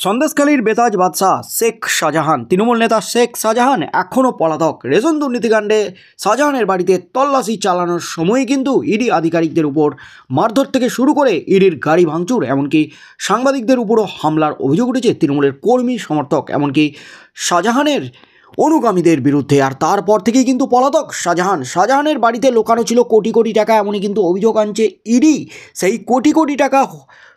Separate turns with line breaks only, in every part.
সন্দেশখালীর বেতাজ বাদশাহ শেখ শাহজাহান, তৃণমূল নেতা শেখ শাহজাহান এখনও পলাতক। রেশন দুর্নীতিকাণ্ডে শাহজাহানের বাড়িতে তল্লাশি চালানোর সময় কিন্তু ইডি আধিকারিকদের উপর মারধর থেকে শুরু করে ইডির গাড়ি ভাঙচুর, এমনকি সাংবাদিকদের উপরও হামলার অভিযোগ উঠেছে তৃণমূলের কর্মী সমর্থক, এমনকি শাহজাহানের অনুগামীদের বিরুদ্ধে। আর তারপর থেকেই কিন্তু পলাতক শাহজাহানের বাড়িতে লোকানো ছিল কোটি কোটি টাকা, এমনই কিন্তু অভিযোগ আনছে ইডি। সেই কোটি কোটি টাকা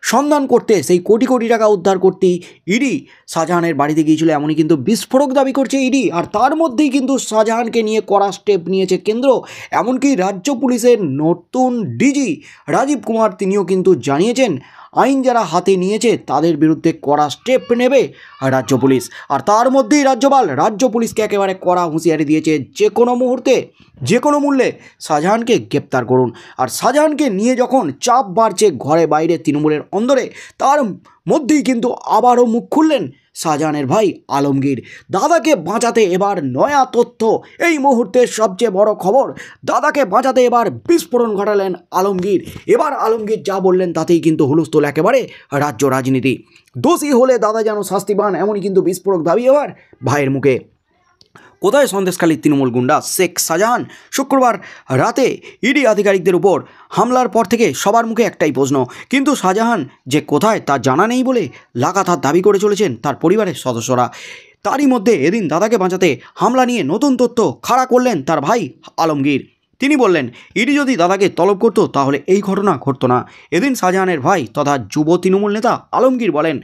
সন্ধান করতে, সেই কোটি কোটি টাকা উদ্ধার করতে ইডি শাহজাহানের বাড়িতে গিয়েছিল, এমনই কিন্তু বিস্ফোরক দাবি করছে ইডি। আর তার মধ্যেই কিন্তু শাহজাহানকে নিয়ে কড়া স্টেপ নিয়েছে কেন্দ্র, এমনকি রাজ্য পুলিশের নতুন ডিজি রাজীব কুমার তিনিও কিন্তু জানিয়েছেন আইন যারা হাতে নিয়েছে তাদের বিরুদ্ধে কড়া স্টেপ নেবে রাজ্য পুলিশ। আর তার মধ্যেই রাজ্যপাল রাজ্য পুলিশকে একেবারে কড়া হুঁশিয়ারি দিয়েছে, যে কোনো মুহূর্তে যে কোনো মূল্যে শাহজাহানকে গ্রেপ্তার করুন। আর শাহজাহানকে নিয়ে যখন চাপ বাড়ছে ঘরে বাইরে তৃণমূলের অন্দরে, তার মধ্যেই কিন্তু আবারও মুখ খুললেন শাহজাহানের ভাই আলমগীর। দাদাকে বাঁচাতে এবার নয়া তথ্য, এই মুহূর্তের সবচেয়ে বড় খবর, দাদাকে বাঁচাতে এবার বিস্ফোরণ ঘটালেন আলমগীর। এবার আলমগীর যা বললেন তাতেই কিন্তু হুলস্থুল একেবারে রাজ্য রাজনীতি। দোষী হলে দাদা যেন শাস্তি পান, এমনই কিন্তু বিস্ফোরক দাবি এবার ভাইয়ের মুখে। কোথায় সন্দেশখালীর তৃণমূল গুন্ডা শেখ শাহজাহান? শুক্রবার রাতে ইডি আধিকারিকদের উপর হামলার পর থেকে সবার মুখে একটাই প্রশ্ন, কিন্তু শাহজাহান যে কোথায় তা জানা নেই বলে লাগাতার দাবি করে চলেছেন তার পরিবারের সদস্যরা। তারই মধ্যে এদিন দাদাকে বাঁচাতে হামলা নিয়ে নতুন তথ্য খাড়া করলেন তার ভাই আলমগীর। তিনি বললেন, ইডি যদি দাদাকে তলব করতো তাহলে এই ঘটনা ঘটতো না। এদিন শাহজাহানের ভাই তথা যুব তৃণমূল নেতা আলমগীর বলেন,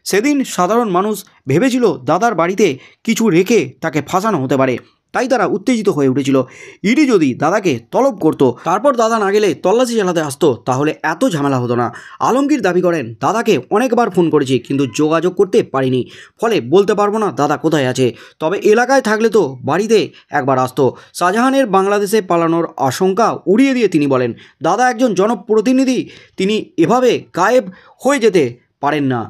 সেদিন সাধারণ মানুষ ভেবেছিল দাদার বাড়িতে কিছু রেখে তাকে ফাঁসানো হতে পারে, তাই তারা উত্তেজিত হয়ে উঠেছিল। ইডি যদি দাদাকে তলব করতো, তারপর দাদা না গেলে তল্লাশি চালাতে আসতো, তাহলে এত ঝামেলা হতো না। আলমগীর দাবি করেন, দাদাকে অনেকবার ফোন করেছি কিন্তু যোগাযোগ করতে পারিনি, ফলে বলতে পারবো না দাদা কোথায় আছে। তবে এলাকায় থাকলে তো বাড়িতে একবার আসতো। শাহজাহানের বাংলাদেশে পালানোর আশঙ্কা উড়িয়ে দিয়ে তিনি বলেন, দাদা একজন জনপ্রতিনিধি, তিনি এভাবে গায়েব হয়ে যেতে পারেন না।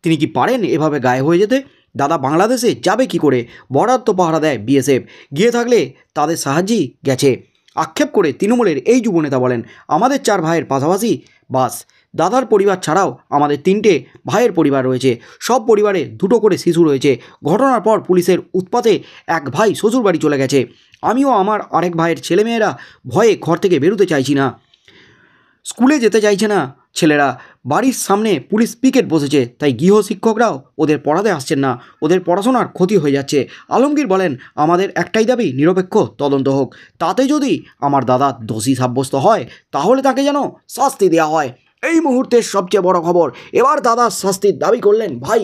তিনি কি পারেন এভাবে গায়েব হয়ে যেতে? দাদা বাংলাদেশে যাবে কি করে? বর্ডার তো পাহারা দেয় বিএসএফ, গিয়ে থাকলে তাদের সাহায্যেই গেছে। আক্ষেপ করে তৃণমূলের এই যুবনেতা বলেন, আমাদের 4 ভাইয়ের পাশাপাশি বাস, দাদার পরিবার ছাড়াও আমাদের 3টে ভাইয়ের পরিবার রয়েছে, সব পরিবারে 2টো করে শিশু রয়েছে। ঘটনার পর পুলিশের উৎপাতে এক ভাই শ্বশুরবাড়ি চলে গেছে। আমিও আমার আরেক ভাইয়ের ছেলেমেয়েরা ভয়ে ঘর থেকে বেরোতে চাইছি না, স্কুলে যেতে চাইছে না ছেলেরা, বাড়ির সামনে পুলিশ পিকেট বসেছে, তাই গৃহ শিক্ষকরাও ওদের পড়াতে আসছেন না, ওদের পড়াশোনার ক্ষতি হয়ে যাচ্ছে। আলমগীর বলেন, আমাদের একটাই দাবি, নিরপেক্ষ তদন্ত হোক, তাতে যদি আমার দাদা দোষী সাব্যস্ত হয় তাহলে তাকে যেন শাস্তি দেওয়া হয়। এই মুহূর্তের সবচেয়ে বড় খবর, এবার দাদার শাস্তির দাবি করলেন ভাই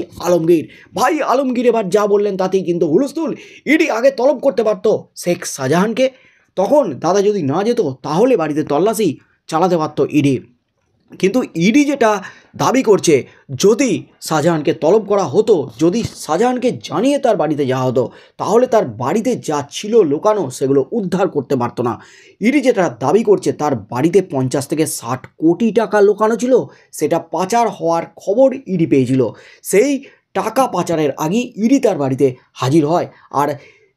আলমগীর এবার যা বললেন তাতেই কিন্তু হুলস্থুল। ইডি আগে তলব করতে পারত শেখ শাহজাহানকে, তখন দাদা যদি না যেত তাহলে বাড়িতে তল্লাশি চালাতে পারত ইডি। কিন্তু ইডি যেটা দাবি করছে, যদি শাহজাহানকে তলব করা হতো, যদি শাহজাহানকে জানিয়ে তার বাড়িতে যাওয়া হতো, তাহলে তার বাড়িতে যা ছিল লোকানো সেগুলো উদ্ধার করতে পারতো না। ইডি যেটা দাবি করছে, তার বাড়িতে 50 থেকে 60 কোটি টাকা লোকানো ছিল, সেটা পাচার হওয়ার খবর ইডি পেয়েছিল। সেই টাকা পাচারের আগেই ইডি তার বাড়িতে হাজির হয়, আর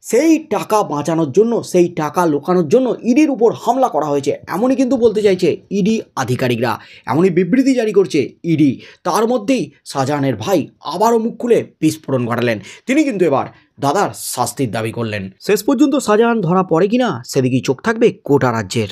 সেই টাকা বাঁচানোর জন্য, সেই টাকা লুকানোর জন্য ইডির উপর হামলা করা হয়েছে, এমনই কিন্তু বলতে চাইছে ইডি আধিকারিকরা, এমনই বিবৃতি জারি করছে ইডি। তার মধ্যেই শাহজাহানের ভাই আবারও মুখ খুলে বিস্ফোরণ ঘটালেন। তিনি কিন্তু এবার দাদার শাস্তির দাবি করলেন। শেষ পর্যন্ত শাহজাহান ধরা পড়ে কিনা সেদিকেই চোখ থাকবে গোটা রাজ্যের।